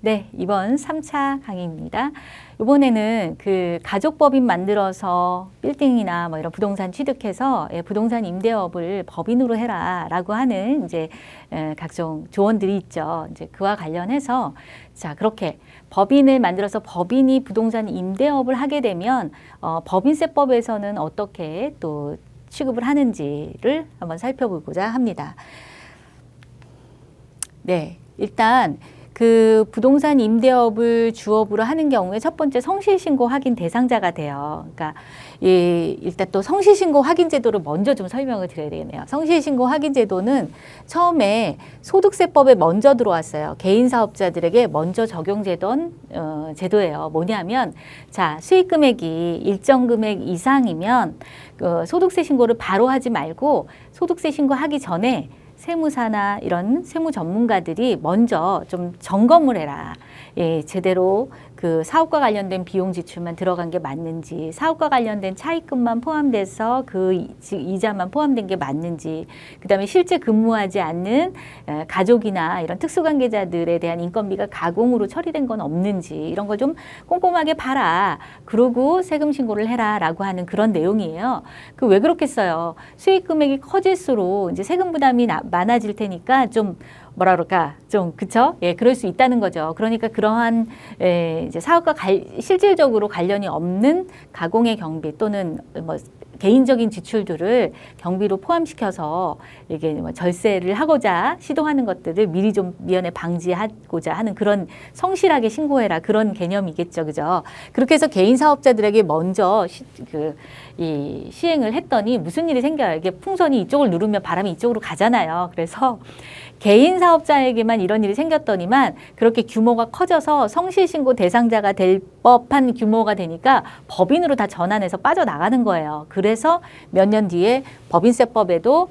네, 이번 3차 강의입니다. 이번에는 그 가족법인 만들어서 빌딩이나 뭐 이런 부동산 취득해서 부동산 임대업을 법인으로 해라라고 하는 이제 각종 조언들이 있죠. 이제 그와 관련해서 자, 그렇게 법인을 만들어서 법인이 부동산 임대업을 하게 되면 법인세법에서는 어떻게 또 취급을 하는지를 한번 살펴보고자 합니다. 네, 일단 그 부동산 임대업을 주업으로 하는 경우에 첫 번째 성실신고 확인 대상자가 돼요. 그러니까 일단 또 성실신고 확인 제도를 먼저 좀 설명을 드려야 되겠네요. 성실신고 확인 제도는 처음에 소득세법에 먼저 들어왔어요. 개인 사업자들에게 먼저 적용되던 제도예요. 뭐냐면 자, 수익 금액이 일정 금액 이상이면 소득세 신고를 바로 하지 말고 소득세 신고하기 전에 세무사나 이런 세무 전문가들이 먼저 좀 점검을 해라. 예, 제대로 그 사업과 관련된 비용 지출만 들어간 게 맞는지, 사업과 관련된 차입금만 포함돼서 그 이자만 포함된 게 맞는지, 그다음에 실제 근무하지 않는 가족이나 이런 특수관계자들에 대한 인건비가 가공으로 처리된 건 없는지 이런 걸 좀 꼼꼼하게 봐라. 그러고 세금 신고를 해라라고 하는 그런 내용이에요. 그 왜 그렇겠어요? 수익 금액이 커질수록 이제 세금 부담이 많아질 테니까 좀 뭐라 그럴까 좀 그쵸? 예, 그럴 수 있다는 거죠. 그러니까 그러한 이제 사업과 실질적으로 관련이 없는 가공의 경비 또는 뭐 개인적인 지출들을 경비로 포함시켜서 이게 뭐 절세를 하고자 시도하는 것들을 미리 좀 미연에 방지하고자 하는 그런 성실하게 신고해라 그런 개념이겠죠, 그죠? 그렇게 해서 개인 사업자들에게 먼저 시행을 했더니 무슨 일이 생겨요? 이게 풍선이 이쪽을 누르면 바람이 이쪽으로 가잖아요. 그래서 개인 사업자에게만 이런 일이 생겼더니만 그렇게 규모가 커져서 성실신고 대상자가 될 법한 규모가 되니까 법인으로 다 전환해서 빠져나가는 거예요. 그래서 몇 년 뒤에 법인세법에도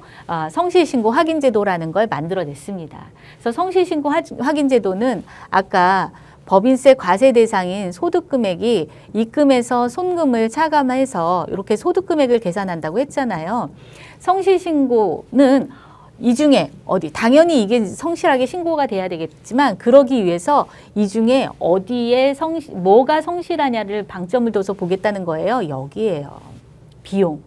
성실신고 확인제도라는 걸 만들어냈습니다. 그래서 성실신고 확인제도는 아까 법인세 과세 대상인 소득금액이 입금에서 손금을 차감해서 이렇게 소득금액을 계산한다고 했잖아요. 성실신고는 이 중에 당연히 이게 성실하게 신고가 돼야 되겠지만 그러기 위해서 이 중에 어디에 뭐가 성실하냐를 방점을 둬서 보겠다는 거예요. 여기에요. 비용.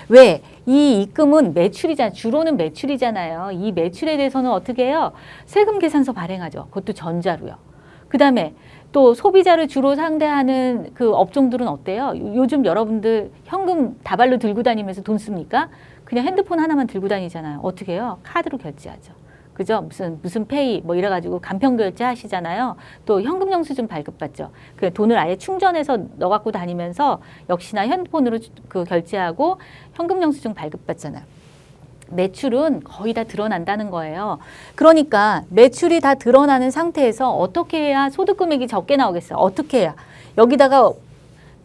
왜? 이 입금은 매출이잖아요. 주로는 매출이잖아요. 이 매출에 대해서는 어떻게 해요? 세금 계산서 발행하죠. 그것도 전자로요. 그 다음에 또 소비자를 주로 상대하는 그 업종들은 어때요? 요즘 여러분들 현금 다발로 들고 다니면서 돈 씁니까? 그냥 핸드폰 하나만 들고 다니잖아요. 어떻게 해요? 카드로 결제하죠. 그죠? 무슨 페이 뭐 이래가지고 간편 결제 하시잖아요. 또 현금 영수증 발급받죠. 그 돈을 아예 충전해서 넣어 갖고 다니면서 역시나 핸드폰으로 그 결제하고 현금 영수증 발급받잖아요. 매출은 거의 다 드러난다는 거예요. 그러니까 매출이 다 드러나는 상태에서 어떻게 해야 소득 금액이 적게 나오겠어요? 어떻게 해야? 여기다가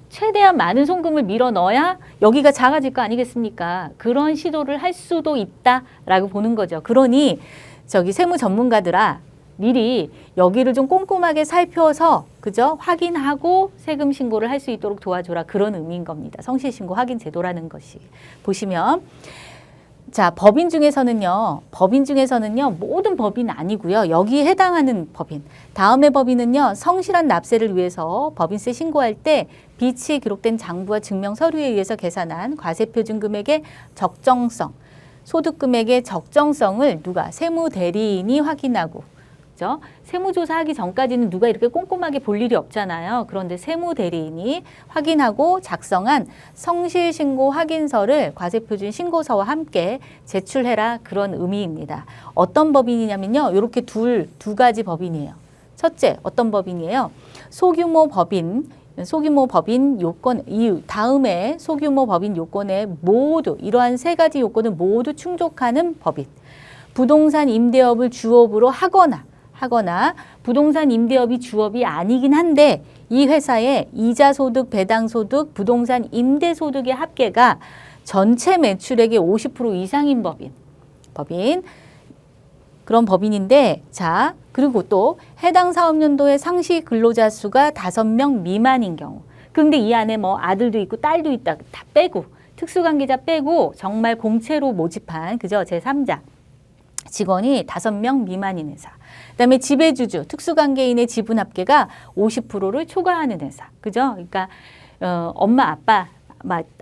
최대한 많은 송금을 밀어 넣어야 여기가 작아질 거 아니겠습니까? 그런 시도를 할 수도 있다라고 보는 거죠. 그러니 저기 세무 전문가들아 미리 여기를 좀 꼼꼼하게 살펴서 그죠? 확인하고 세금 신고를 할 수 있도록 도와줘라 그런 의미인 겁니다. 성실신고 확인 제도라는 것이 보시면 자, 법인 중에서는요, 모든 법인 아니고요. 여기에 해당하는 법인. 다음의 법인은요, 성실한 납세를 위해서 법인세 신고할 때 비치에 기록된 장부와 증명 서류에 의해서 계산한 과세표준 금액의 적정성, 소득 금액의 적정성을 누가 세무대리인이 확인하고, 그죠? 세무조사하기 전까지는 누가 이렇게 꼼꼼하게 볼 일이 없잖아요. 그런데 세무대리인이 확인하고 작성한 성실신고 확인서를 과세표준 신고서와 함께 제출해라 그런 의미입니다. 어떤 법인이냐면요. 이렇게 두 가지 법인이에요. 첫째, 어떤 법인이에요? 소규모 법인 요건, 다음에 소규모 법인 요건에 모두 이러한 세 가지 요건을 모두 충족하는 법인. 부동산 임대업을 주업으로 하거나 부동산 임대업이 주업이 아니긴 한데 이 회사의 이자소득, 배당소득, 부동산 임대소득의 합계가 전체 매출액의 50% 이상인 법인. 그런 법인인데 자 그리고 또 해당 사업연도의 상시 근로자 수가 5명 미만인 경우 그런데 이 안에 뭐 아들도 있고 딸도 있다 다 빼고 특수관계자 빼고 정말 공채로 모집한 그죠 제3자 직원이 5명 미만인 회사. 그다음에 지배주주, 특수관계인의 지분 합계가 50%를 초과하는 회사. 그죠? 그러니까 엄마, 아빠,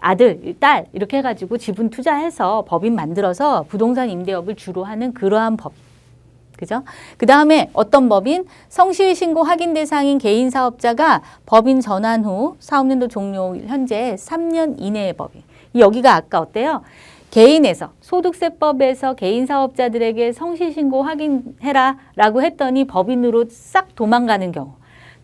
아들, 딸 이렇게 해가지고 지분 투자해서 법인 만들어서 부동산 임대업을 주로 하는 그러한 법. 그죠? 그 다음에 어떤 법인? 성실신고 확인 대상인 개인 사업자가 법인 전환 후 사업연도 종료 현재 3년 이내의 법인. 여기가 아까 어때요? 개인에서 소득세법에서 개인 사업자들에게 성실신고 확인해라 라고 했더니 법인으로 싹 도망가는 경우.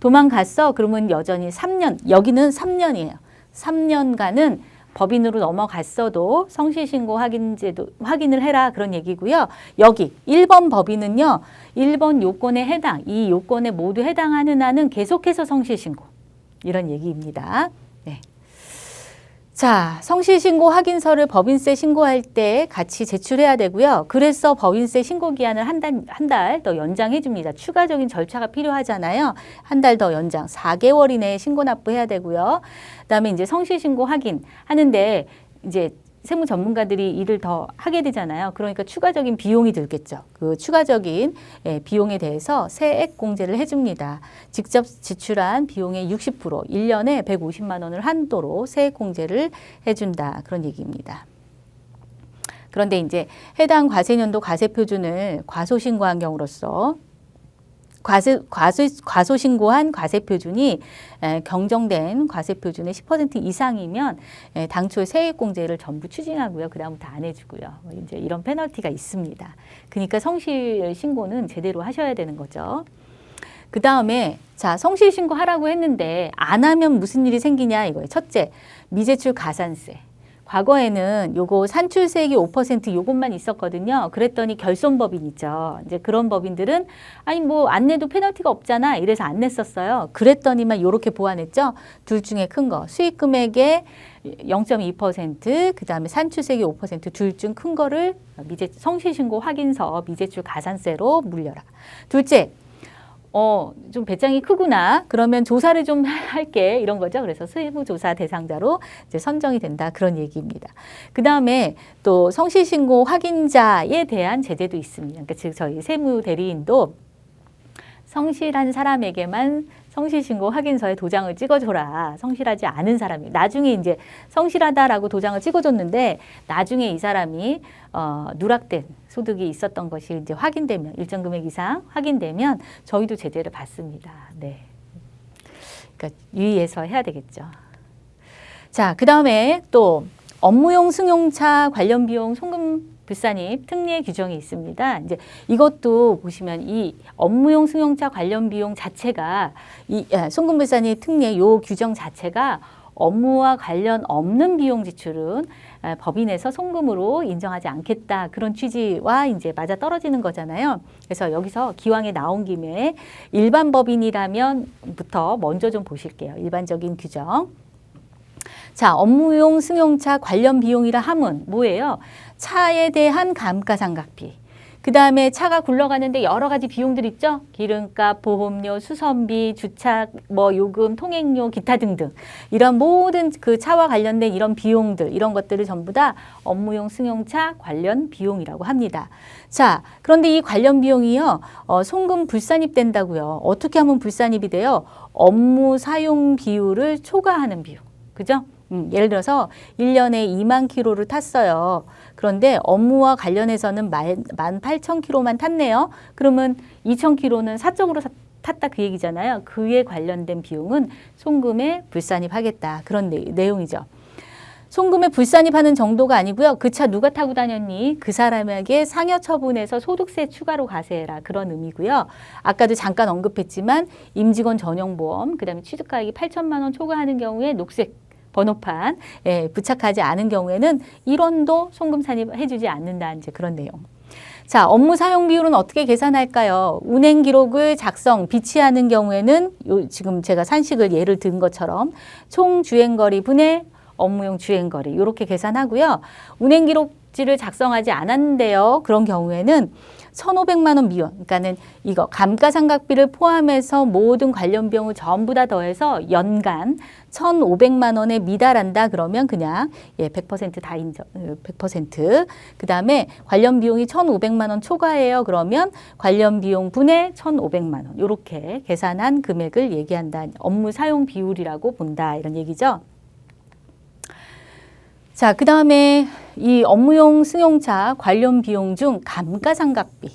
도망갔어. 그러면 여전히 3년. 여기는 3년이에요. 3년간은 법인으로 넘어갔어도 성실신고 확인을 해라 그런 얘기고요. 여기 1번 법인은요. 1번 요건에 해당, 이 요건에 모두 해당하는 한은 계속해서 성실신고. 이런 얘기입니다. 네. 자, 성실신고 확인서를 법인세 신고할 때 같이 제출해야 되고요. 그래서 법인세 신고 기한을 한 달 더 연장해 줍니다. 추가적인 절차가 필요하잖아요. 한 달 더 연장, 4개월 이내에 신고 납부해야 되고요. 그다음에 이제 성실신고 확인 하는데 이제 세무 전문가들이 일을 더 하게 되잖아요. 그러니까 추가적인 비용이 들겠죠. 그 추가적인 비용에 대해서 세액 공제를 해줍니다. 직접 지출한 비용의 60%, 1년에 150만 원을 한도로 세액 공제를 해준다. 그런 얘기입니다. 그런데 이제 해당 과세년도 과세표준을 과소신고한 경우로서 과소신고한 과세표준이 경정된 과세표준의 10% 이상이면 당초 세액공제를 전부 추징하고요. 그 다음부터 안 해주고요. 이제 이런 페널티가 있습니다. 그러니까 성실신고는 제대로 하셔야 되는 거죠. 그 다음에 자 성실신고 하라고 했는데 안 하면 무슨 일이 생기냐 이거예요. 첫째, 미제출 가산세. 과거에는 요거 산출세액이 5% 요것만 있었거든요. 그랬더니 결손법인 있죠. 이제 그런 법인들은 아니 뭐 안 내도 페널티가 없잖아. 이래서 안 냈었어요. 그랬더니만 요렇게 보완했죠. 둘 중에 큰 거. 수익 금액의 0.2%, 그다음에 산출세액이 5%, 둘 중 큰 거를 성실신고 확인서 미제출 가산세로 물려라. 둘째, 좀 배짱이 크구나. 그러면 조사를 좀 할게. 이런 거죠. 그래서 세무조사 대상자로 이제 선정이 된다. 그런 얘기입니다. 그 다음에 또 성실신고 확인자에 대한 제재도 있습니다. 그러니까 즉 저희 세무대리인도 성실한 사람에게만 성실신고 확인서에 도장을 찍어줘라. 성실하지 않은 사람이. 나중에 이제 성실하다라고 도장을 찍어줬는데 나중에 이 사람이 누락된 소득이 있었던 것이 이제 확인되면 일정 금액 이상 확인되면 저희도 제재를 받습니다. 네. 그러니까 유의해서 해야 되겠죠. 자, 그 다음에 또 업무용 승용차 관련 비용 송금 불산입 특례 규정이 있습니다. 이제 이것도 보시면 이 업무용 승용차 관련 비용 자체가 이 송금 불산입 특례 요 규정 자체가 업무와 관련 없는 비용 지출은 법인에서 송금으로 인정하지 않겠다. 그런 취지와 이제 맞아 떨어지는 거잖아요. 그래서 여기서 기왕에 나온 김에 일반 법인이라면부터 먼저 좀 보실게요. 일반적인 규정. 자, 업무용 승용차 관련 비용이라 함은 뭐예요? 차에 대한 감가상각비. 그 다음에 차가 굴러가는데 여러 가지 비용들 있죠? 기름값, 보험료, 수선비, 주차, 요금, 통행료, 기타 등등. 이런 모든 그 차와 관련된 이런 비용들, 이런 것들을 전부 다 업무용 승용차 관련 비용이라고 합니다. 자, 그런데 이 관련 비용이요, 송금 불산입 된다고요. 어떻게 하면 불산입이 돼요? 업무 사용 비율을 초과하는 비용. 그죠? 예를 들어서 1년에 2만 킬로를 탔어요. 그런데 업무와 관련해서는 18,000킬로만 탔네요. 그러면 2,000킬로는 사적으로 탔다 그 얘기잖아요. 그에 관련된 비용은 송금에 불산입하겠다. 그런 내용이죠. 송금에 불산입하는 정도가 아니고요. 그 차 누가 타고 다녔니? 그 사람에게 상여 처분해서 소득세 추가로 가세해라. 그런 의미고요. 아까도 잠깐 언급했지만 임직원 전용보험, 그다음에 취득가액이 8천만 원 초과하는 경우에 녹색 번호판 부착하지 않은 경우에는 1원도 송금 산입해주지 않는다. 이제 그런 내용. 자, 업무 사용 비율은 어떻게 계산할까요? 운행 기록을 작성, 비치하는 경우에는 지금 제가 산식을 예를 든 것처럼 총 주행거리 분의 업무용 주행거리 이렇게 계산하고요. 운행 기록지를 작성하지 않았는데요. 그런 경우에는 1,500만 원 미원, 그러니까는 이거 감가상각비를 포함해서 모든 관련 비용을 전부 다 더해서 연간 1,500만 원에 미달한다 그러면 그냥 100%다 인정, 100%. 그다음에 관련 비용이 1,500만 원 초과해요. 그러면 관련 비용 분의 1,500만 원. 이렇게 계산한 금액을 얘기한다. 업무 사용 비율이라고 본다. 이런 얘기죠. 자, 그다음에 이 업무용 승용차 관련 비용 중 감가상각비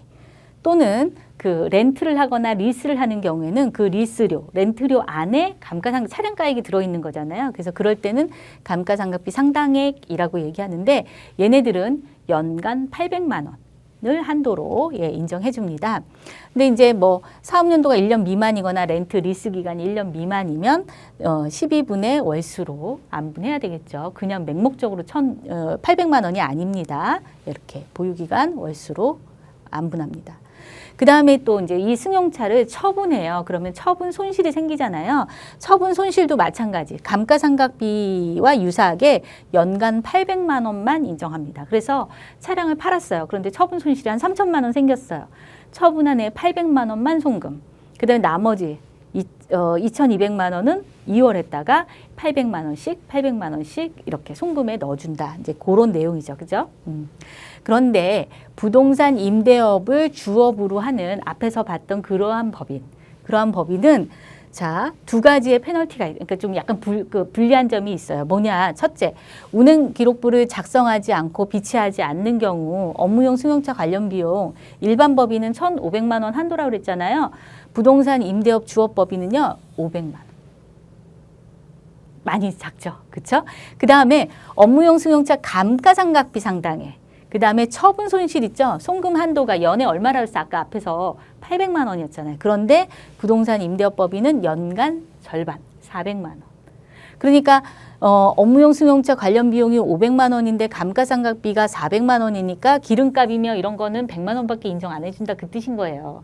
또는 그 렌트를 하거나 리스를 하는 경우에는 그 리스료, 렌트료 안에 감가상각 차량가액이 들어있는 거잖아요. 그래서 그럴 때는 감가상각비 상당액이라고 얘기하는데 얘네들은 연간 800만 원을 한도로 인정해 줍니다. 근데 이제 뭐 사업연도가 1년 미만이거나 렌트 리스 기간이 1년 미만이면 12분의 월수로 안분해야 되겠죠. 그냥 맹목적으로 800만 원이 아닙니다. 이렇게 보유기간 월수로 안분합니다. 그 다음에 또 이제 이 승용차를 처분해요. 그러면 처분 손실이 생기잖아요. 처분 손실도 마찬가지. 감가상각비와 유사하게 연간 800만 원만 인정합니다. 그래서 차량을 팔았어요. 그런데 처분 손실이 한 3천만 원 생겼어요. 처분한 애 800만 원만 송금. 그 다음에 나머지 2,200만 원은 2월 했다가 800만 원씩 이렇게 송금에 넣어준다. 이제 그런 내용이죠. 그죠? 그런데 부동산 임대업을 주업으로 하는 앞에서 봤던 그러한 법인은 자, 두 가지의 페널티가, 그러니까 좀 약간 불리한 점이 있어요. 뭐냐? 첫째, 운행 기록부를 작성하지 않고 비치하지 않는 경우 업무용 승용차 관련 비용 일반 법인은 1,500만 원 한도라고 그랬잖아요. 부동산 임대업 주업 법인은요, 500만 원. 많이 작죠. 그쵸? 그 다음에 업무용 승용차 감가상각비 상당액. 그 다음에 처분 손실 있죠. 송금 한도가 연에 얼마라고 했어? 아까 앞에서 800만 원이었잖아요. 그런데 부동산 임대업법인은 연간 절반, 400만 원. 그러니까 업무용 승용차 관련 비용이 500만 원인데 감가상각비가 400만 원이니까 기름값이며 이런 거는 100만 원밖에 인정 안 해준다 그 뜻인 거예요.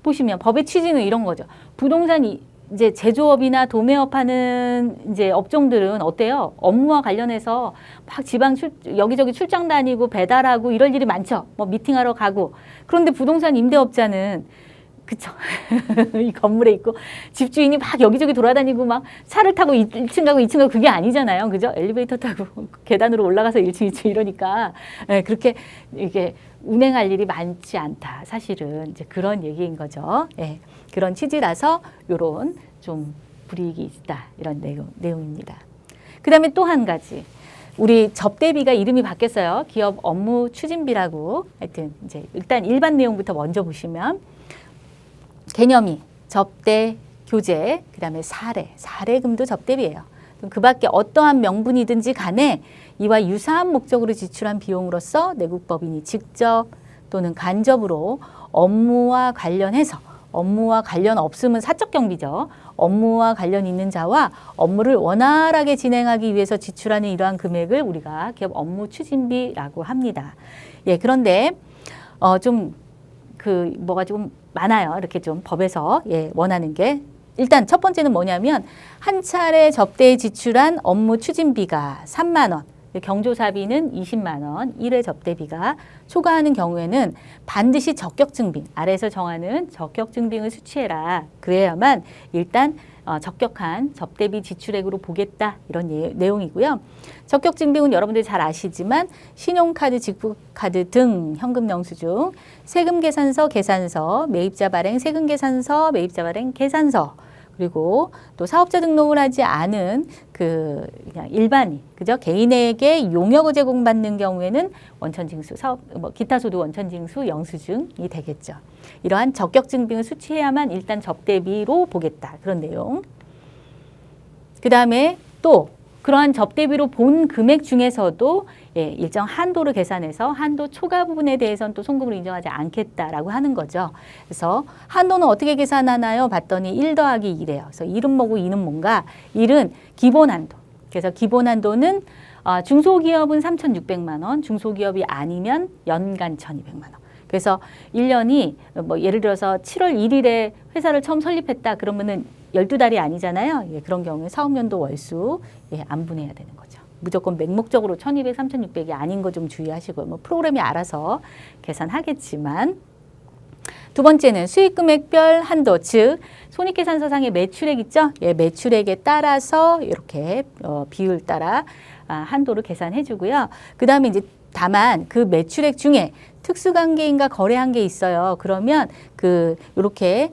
보시면 법의 취지는 이런 거죠. 부동산 이제 제조업이나 도매업 하는 이제 업종들은 어때요? 업무와 관련해서 막 지방 여기저기 출장 다니고 배달하고 이럴 일이 많죠. 뭐 미팅하러 가고. 그런데 부동산 임대업자는 그쵸. 이 건물에 있고 집주인이 막 여기저기 돌아다니고 막 차를 타고 1층 가고 2층 가고 그게 아니잖아요. 그죠? 엘리베이터 타고 계단으로 올라가서 1층, 2층 이러니까 그렇게 이게 운행할 일이 많지 않다. 사실은 이제 그런 얘기인 거죠. 그런 취지라서 요런 좀 불이익이 있다. 이런 내용입니다. 그 다음에 또 한 가지. 우리 접대비가 이름이 바뀌었어요. 기업 업무 추진비라고. 하여튼 이제 일단 일반 내용부터 먼저 보시면 개념이 접대, 교재, 그 다음에 사례금도 접대비예요. 그 밖에 어떠한 명분이든지 간에 이와 유사한 목적으로 지출한 비용으로서 내국법인이 직접 또는 간접으로 업무와 관련해서 업무와 관련 없으면 사적 경비죠. 업무와 관련 있는 자와 업무를 원활하게 진행하기 위해서 지출하는 이러한 금액을 우리가 기업 업무 추진비라고 합니다. 그런데 뭐가 좀 많아요. 이렇게 좀 법에서 원하는 게. 일단 첫 번째는 뭐냐면 한 차례 접대에 지출한 업무 추진비가 3만 원, 경조사비는 20만 원, 1회 접대비가 초과하는 경우에는 반드시 적격증빙, 아래에서 정하는 적격증빙을 수취해라. 그래야만 일단 적격한 접대비 지출액으로 보겠다. 이런 내용이고요. 적격증빙은 여러분들이 잘 아시지만 신용카드, 직구카드 등 현금 영수증, 세금계산서, 계산서, 매입자 발행 세금계산서, 매입자 발행 계산서, 그리고 또 사업자 등록을 하지 않은 그냥 일반인, 그죠? 개인에게 용역을 제공받는 경우에는 원천징수, 기타 소득 원천징수 영수증이 되겠죠. 이러한 적격증빙을 수취해야만 일단 접대비로 보겠다. 그런 내용. 그 다음에 또 그러한 접대비로 본 금액 중에서도 일정 한도를 계산해서 한도 초과 부분에 대해서는 또 송금으로 인정하지 않겠다라고 하는 거죠. 그래서 한도는 어떻게 계산하나요? 봤더니 1 더하기 2래요. 그래서 1은 뭐고 2는 뭔가? 1은 기본 한도. 그래서 기본 한도는 중소기업은 3,600만 원, 중소기업이 아니면 연간 1,200만 원. 그래서 1년이 뭐 예를 들어서 7월 1일에 회사를 처음 설립했다 그러면은 12달이 아니잖아요. 그런 경우에 사업연도 월수 안분해야 되는 거죠. 무조건 맹목적으로 1200, 3600이 아닌 거 좀 주의하시고요. 뭐 프로그램이 알아서 계산하겠지만 두 번째는 수익금액별 한도, 즉 손익계산서상의 매출액 있죠? 예, 매출액에 따라서 이렇게 비율 따라 한도를 계산해 주고요. 그 다음에 이제 다만 그 매출액 중에 특수관계인과 거래한 게 있어요. 그러면 이렇게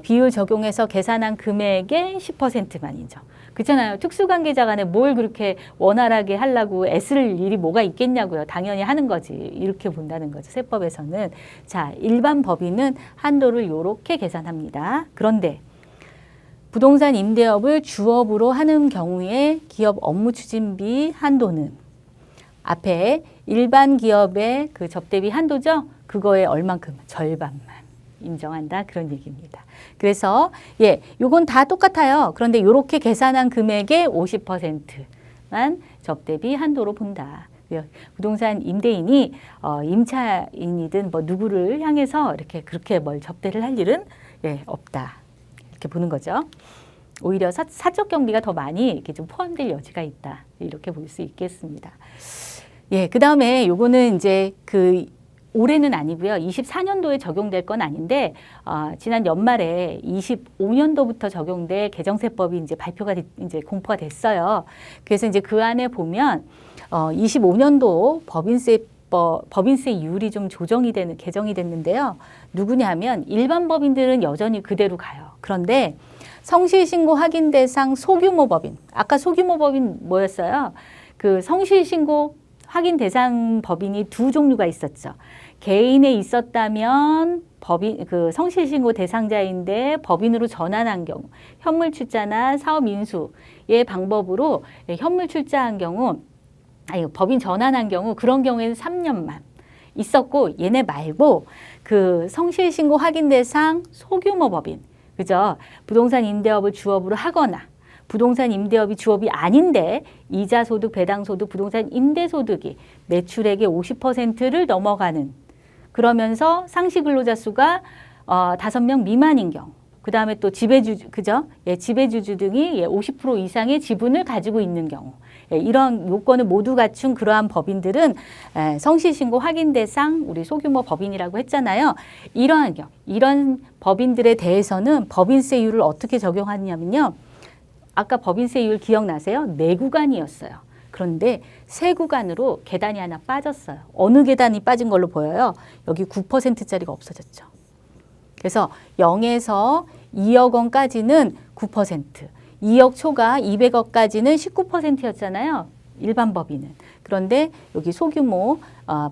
비율 적용해서 계산한 금액의 10%만 인정. 그렇잖아요. 특수관계자 간에 뭘 그렇게 원활하게 하려고 애쓸 일이 뭐가 있겠냐고요. 당연히 하는 거지. 이렇게 본다는 거죠. 세법에서는. 자, 일반 법인은 한도를 이렇게 계산합니다. 그런데 부동산 임대업을 주업으로 하는 경우에 기업 업무 추진비 한도는 앞에 일반 기업의 그 접대비 한도죠. 그거의 얼만큼? 절반만 인정한다. 그런 얘기입니다. 그래서 요건 다 똑같아요. 그런데 이렇게 계산한 금액의 50%만 접대비 한도로 본다. 부동산 임대인이 임차인이든 뭐 누구를 향해서 이렇게 그렇게 뭘 접대를 할 일은 없다. 이렇게 보는 거죠. 오히려 사적 경비가 더 많이 이렇게 좀 포함될 여지가 있다. 이렇게 볼 수 있겠습니다. 그 다음에 요거는 이제 올해는 아니고요. 24년도에 적용될 건 아닌데 지난 연말에 25년도부터 적용될 개정세법이 이제 발표가 이제 공포가 됐어요. 그래서 이제 그 안에 보면 25년도 법인세율이 좀 개정이 됐는데요. 누구냐면 일반 법인들은 여전히 그대로 가요. 그런데 성실신고 확인 대상 소규모 법인, 아까 소규모 법인 뭐였어요? 그 성실신고 확인 대상 법인이 두 종류가 있었죠. 개인에 있었다면 성실신고 대상자인데 법인으로 전환한 경우, 현물출자나 사업인수의 방법으로 현물출자한 경우, 법인 전환한 경우, 그런 경우에는 3년만 있었고, 얘네 말고 그 성실신고 확인 대상 소규모 법인, 그죠? 부동산 임대업을 주업으로 하거나 부동산 임대업이 주업이 아닌데 이자소득, 배당소득, 부동산 임대소득이 매출액의 50%를 넘어가는, 그러면서 상시근로자 수가 5명 미만인 경우, 그 다음에 또 지배주주, 그죠? 지배주주 등이 50% 이상의 지분을 가지고 있는 경우, 이런 요건을 모두 갖춘 그러한 법인들은 성실신고 확인 대상 우리 소규모 법인이라고 했잖아요. 이러한 경우, 이런 법인들에 대해서는 법인세율을 어떻게 적용하냐면요. 아까 법인세율 기억나세요? 4구간이었어요. 그런데 3구간으로 계단이 하나 빠졌어요. 어느 계단이 빠진 걸로 보여요? 여기 9%짜리가 없어졌죠. 그래서 0에서 2억 원까지는 9%, 2억 초과 200억까지는 19%였잖아요. 일반 법인은. 그런데 여기 소규모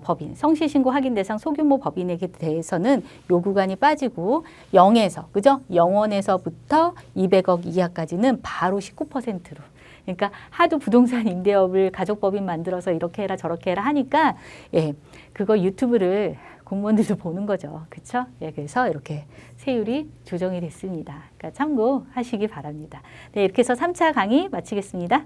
법인, 성실신고 확인 대상 소규모 법인에게 대해서는 요 구간이 빠지고 0에서, 그죠? 0원에서부터 200억 이하까지는 바로 19%로. 그러니까 하도 부동산 임대업을 가족법인 만들어서 이렇게 해라 저렇게 해라 하니까 그거 유튜브를 공무원들도 보는 거죠. 그렇죠? 그래서 이렇게 세율이 조정이 됐습니다. 그러니까 참고하시기 바랍니다. 네, 이렇게 해서 3차 강의 마치겠습니다.